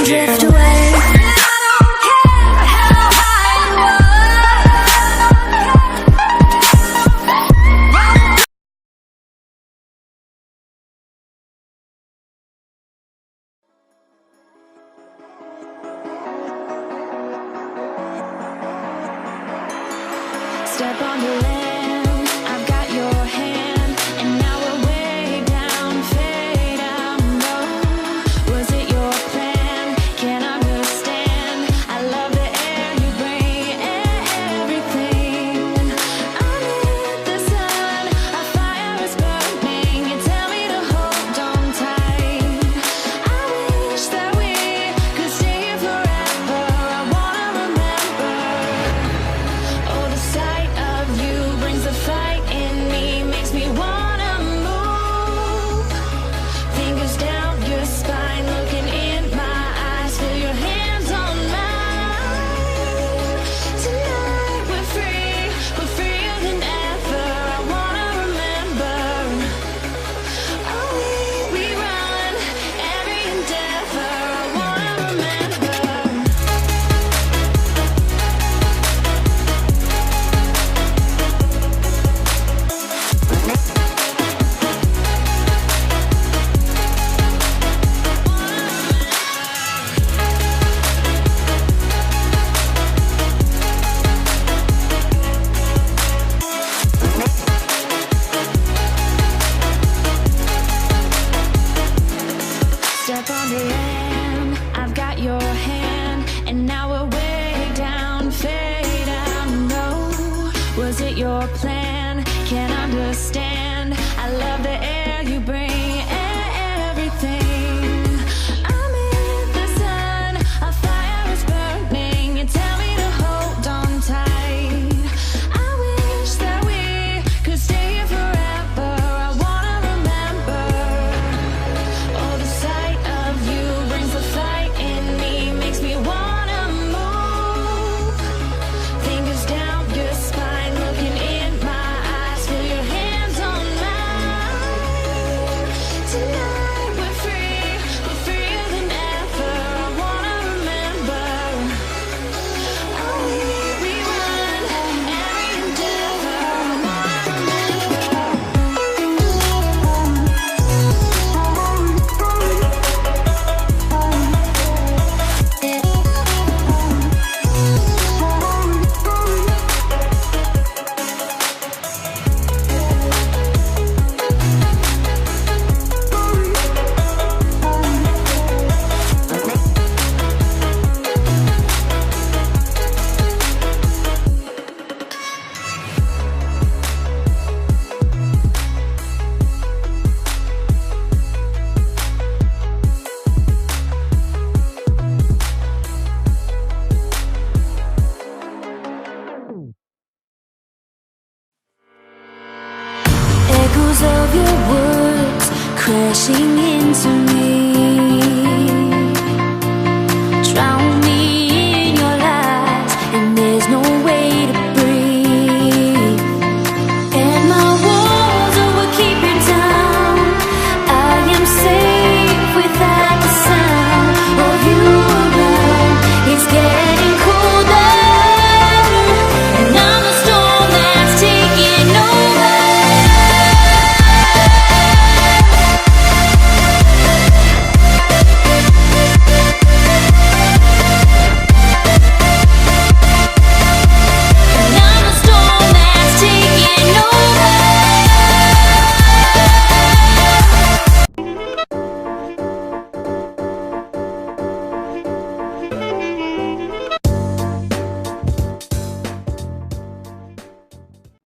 drift away. Step on the land, I've got your hand, and now we're way down, fade out low. Was it your plan? Can't understand. I love the air you bring, everything. Under the sun, our fire is burning. You tell me to hold on tight. I wish that we could stay here forever. I wanna remember. Oh, the sight of you brings the fight in me, makes me wanna move. Fingers down your spine, looking in my eyes, feel your hands on mine. Tonight we're freer than ever. I wanna remember. Oh, we run every endeavor. I wanna remember. Step on the land, I've got your hand.